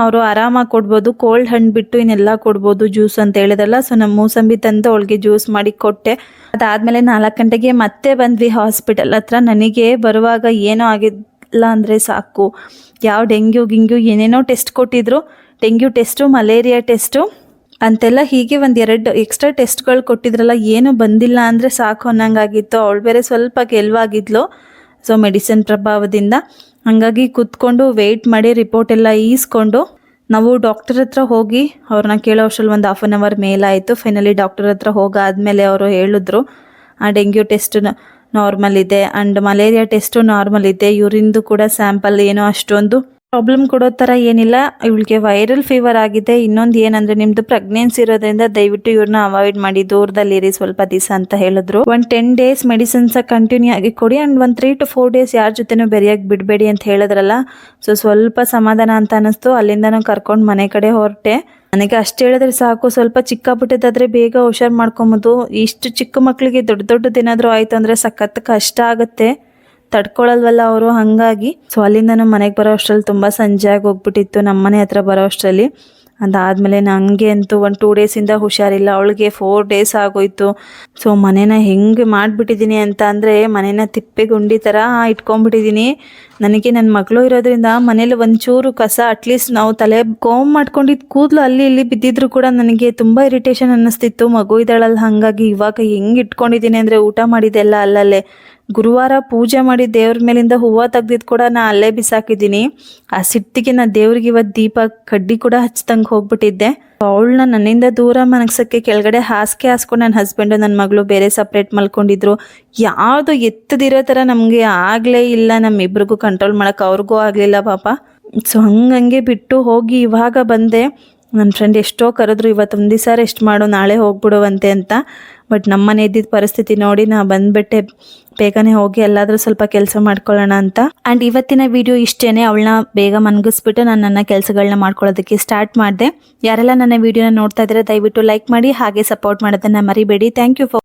[SPEAKER 1] ಅವರು ಆರಾಮಾಗಿ ಕೊಡ್ಬೋದು, ಕೋಲ್ಡ್ ಹಣ್ಣು ಬಿಟ್ಟು ಇನ್ನೆಲ್ಲ ಕೊಡ್ಬೋದು ಜ್ಯೂಸ್ ಅಂತ ಹೇಳಿದ್ರಲ್ಲ. ಸೊ ನಮ್ಮ ಮೂಸಂಬಿ ತಂದು ಅವಳಿಗೆ ಜ್ಯೂಸ್ ಮಾಡಿ ಕೊಟ್ಟೆ. ಅದಾದಮೇಲೆ 4 ಗಂಟೆಗೆ ಮತ್ತೆ ಬಂದ್ವಿ ಹಾಸ್ಪಿಟಲ್ ಹತ್ರ. ನನಗೆ ಬರುವಾಗ ಏನೋ ಆಗಿಲ್ಲ ಅಂದರೆ ಸಾಕು, ಯಾವ ಡೆಂಗ್ಯೂ ಏನೇನೋ ಟೆಸ್ಟ್ ಕೊಟ್ಟಿದ್ರು. ಡೆಂಗ್ಯೂ ಟೆಸ್ಟು, ಮಲೇರಿಯಾ ಟೆಸ್ಟು ಅಂತೆಲ್ಲ ಹೀಗೆ 1-2 ಎಕ್ಸ್ಟ್ರಾ ಟೆಸ್ಟ್ಗಳು ಕೊಟ್ಟಿದ್ರಲ್ಲ, ಏನು ಬಂದಿಲ್ಲ ಅಂದರೆ ಸಾಕು ಅನ್ನಂಗಾಗಿತ್ತು. ಅವಳು ಬೇರೆ ಸ್ವಲ್ಪ ಗೆಲ್ವಾಗಿದ್ಲು, ಸೊ ಮೆಡಿಸಿನ್ ಪ್ರಭಾವದಿಂದ. ಹಾಗಾಗಿ ಕೂತ್ಕೊಂಡು ವೆಯ್ಟ್ ಮಾಡಿ ರಿಪೋರ್ಟ್ ಎಲ್ಲ ಈಸ್ಕೊಂಡು ನಾವು ಡಾಕ್ಟರ್ ಹತ್ರ ಹೋಗಿ ಅವ್ರನ್ನ ಕೇಳೋ ಅಷ್ಟರಲ್ಲಿ ಒಂದು 1/2 ಅವರ್ ಮೇಲಾಯಿತು. ಫೈನಲಿ ಡಾಕ್ಟರ್ ಹತ್ರ ಹೋಗಾದ್ಮೇಲೆ ಅವರು ಹೇಳಿದ್ರು ಆ ಡೆಂಗ್ಯೂ ಟೆಸ್ಟನ್ನ ನಾರ್ಮಲ್ ಇದೆ ಆ್ಯಂಡ್ ಮಲೇರಿಯಾ ಟೆಸ್ಟು ನಾರ್ಮಲ್ ಇದೆ. ಯೂರಿಂದು ಕೂಡ ಸ್ಯಾಂಪಲ್ ಏನೋ ಅಷ್ಟೊಂದು ಪ್ರಾಬ್ಲಮ್ ಕೊಡೋ ಥರ ಏನಿಲ್ಲ. ಇವಳಿಗೆ ವೈರಲ್ ಫೀವರ್ ಆಗಿದೆ. ಇನ್ನೊಂದು ಏನಂದರೆ ನಿಮ್ಮದು ಪ್ರೆಗ್ನೆನ್ಸಿ ಇರೋದ್ರಿಂದ ದಯವಿಟ್ಟು ಇವ್ರನ್ನ ಅವಾಯ್ಡ್ ಮಾಡಿ, ದೂರದಲ್ಲಿರಿ ಸ್ವಲ್ಪ ದಿವಸ ಅಂತ ಹೇಳಿದ್ರು. 10 days ಮೆಡಿಸಿನ್ಸ್ ಕಂಟಿನ್ಯೂ ಆಗಿ ಕೊಡಿ ಆ್ಯಂಡ್ 3 to 4 days ಯಾರ ಜೊತೆನೂ ಬೆರೆಯೋಕ್ಕೆ ಬಿಡಬೇಡಿ ಅಂತ ಹೇಳಿದ್ರಲ್ಲ. ಸೊ ಸ್ವಲ್ಪ ಸಮಾಧಾನ ಅಂತ ಅನ್ನಿಸ್ತು. ಅಲ್ಲಿಂದನೂ ಕರ್ಕೊಂಡು ಮನೆ ಕಡೆ ಹೊರಟೆ. ನನಗೆ ಅಷ್ಟು ಹೇಳಿದ್ರೆ ಸಾಕು, ಸ್ವಲ್ಪ ಚಿಕ್ಕ ಪುಟ್ಟದಾದರೆ ಬೇಗ ಹುಷಾರು ಮಾಡ್ಕೊಬೋದು. ಇಷ್ಟು ಚಿಕ್ಕ ಮಕ್ಕಳಿಗೆ ದೊಡ್ಡದೇನಾದರೂ ಆಯಿತು ಅಂದರೆ ಸಖತ್ ಕಷ್ಟ ಆಗುತ್ತೆ, ತಡ್ಕೊಳಲ್ವಲ್ಲ ಅವರು. ಹಾಗಾಗಿ ಸೊ ಅಲ್ಲಿಂದ ಮನೆಗೆ ಬರೋ ಅಷ್ಟರಲ್ಲಿ ತುಂಬ ಸಂಜೆ ಆಗಿ ಹೋಗ್ಬಿಟ್ಟಿತ್ತು. ನಮ್ಮ ಮನೆ ಹತ್ರ ಬರೋ ಅಷ್ಟರಲ್ಲಿ ಅದಾದಮೇಲೆ ನನಗೆ ಅಂತೂ 2 days ಹುಷಾರಿಲ್ಲ. ಅವಳಿಗೆ 4 days ಆಗೋಯ್ತು. ಸೊ ಮನೇನ ಹೆಂಗೆ ಮಾಡಿಬಿಟ್ಟಿದ್ದೀನಿ ಅಂತ ಅಂದರೆ ಮನೇನ ತಿಪ್ಪೆಗುಂಡಿ ಥರ ಇಟ್ಕೊಂಡ್ಬಿಟ್ಟಿದ್ದೀನಿ. ನನಗೆ ನನ್ನ ಮಗಳು ಇರೋದ್ರಿಂದ ಮನೇಲಿ ಒಂಚೂರು ಕಸ ಅಟ್ಲೀಸ್ಟ್ ನಾವು ತಲೆ ಕೋಮ್ ಮಾಡ್ಕೊಂಡಿದ್ದು ಕೂದಲು ಅಲ್ಲಿ ಇಲ್ಲಿ ಬಿದ್ದಿದ್ರು ಕೂಡ ನನಗೆ ತುಂಬ ಇರಿಟೇಷನ್ ಅನ್ನಿಸ್ತಿತ್ತು. ಮಗು ಇದ್ದಾಳಲ್ಲ, ಹಾಗಾಗಿ ಇವಾಗ ಹೆಂಗೆ ಇಟ್ಕೊಂಡಿದ್ದೀನಿ ಅಂದರೆ ಊಟ ಮಾಡಿದ್ದೆಲ್ಲ ಅಲ್ಲಲ್ಲೇ. ಗುರುವಾರ ಪೂಜೆ ಮಾಡಿ ದೇವ್ರ ಮೇಲಿಂದ ಹೂವು ತೆಗ್ದಿದ್ದು ಕೂಡ ನಾ ಅಲ್ಲೇ ಬಿಸಾಕಿದ್ದೀನಿ. ಆ ಸಿಟ್ಟಿಗೆ ನಾ ದೇವ್ರಿಗೆ ಇವತ್ತು ದೀಪ ಕಡ್ಡಿ ಕೂಡ ಹಚ್ದಂಗೆ ಹೋಗ್ಬಿಟ್ಟಿದ್ದೆ. ಅವಳನ್ನ ನನ್ನಿಂದ ದೂರ ಮನಗ್ಸೋಕ್ಕೆ ಕೆಳಗಡೆ ಹಾಸಿಗೆ ಹಾಸ್ಕೊಂಡು ನನ್ನ ಹಸ್ಬೆಂಡು ನನ್ನ ಮಗಳು ಬೇರೆ ಸಪ್ರೇಟ್ ಮಲ್ಕೊಂಡಿದ್ರು. ಯಾವುದು ಎತ್ತದಿರೋ ಥರ ನಮಗೆ ಆಗಲೇ ಇಲ್ಲ, ನಮ್ಮಿಬ್ರಿಗೂ ಕಂಟ್ರೋಲ್ ಮಾಡೋಕ್ಕೆ ಅವ್ರಿಗೂ ಆಗಲಿಲ್ಲ ಪಾಪ. ಸೊ ಹಂಗೆ ಬಿಟ್ಟು ಹೋಗಿ ಇವಾಗ ಬಂದೆ. ನನ್ನ ಫ್ರೆಂಡ್ ಎಷ್ಟೋ ಕರೆದ್ರು, ಇವತ್ತು ಒಂದು ದಿವಸ ರೆಸ್ಟ್ ಮಾಡು, ನಾಳೆ ಹೋಗ್ಬಿಡುವಂತೆ ಅಂತ. ಬಟ್ ನಮ್ಮನೆ ಇದ್ದಿದ್ದ ಪರಿಸ್ಥಿತಿ ನೋಡಿ ನಾ ಬಂದುಬಿಟ್ಟೆ. ಬೇಗನೆ ಹೋಗಿ ಎಲ್ಲಾದರೂ ಸ್ವಲ್ಪ ಕೆಲಸ ಮಾಡ್ಕೊಳ್ಳೋಣ ಅಂತ. ಆ್ಯಂಡ್ ಇವತ್ತಿನ ವಿಡಿಯೋ ಇಷ್ಟೇನೆ. ಅವಳನ್ನ ಬೇಗ ಮನಗಿಸ್ಬಿಟ್ಟು ನಾನು ನನ್ನ ಕೆಲಸಗಳನ್ನ ಮಾಡ್ಕೊಳ್ಳೋದಕ್ಕೆ ಸ್ಟಾರ್ಟ್ ಮಾಡಿದೆ. ಯಾರೆಲ್ಲ ನನ್ನ ವಿಡಿಯೋನ ನೋಡ್ತಾ ಇದ್ದಾರೆ ದಯವಿಟ್ಟು ಲೈಕ್ ಮಾಡಿ, ಹಾಗೆ ಸಪೋರ್ಟ್ ಮಾಡೋದನ್ನು ಮರಿಬೇಡಿ. Thank you for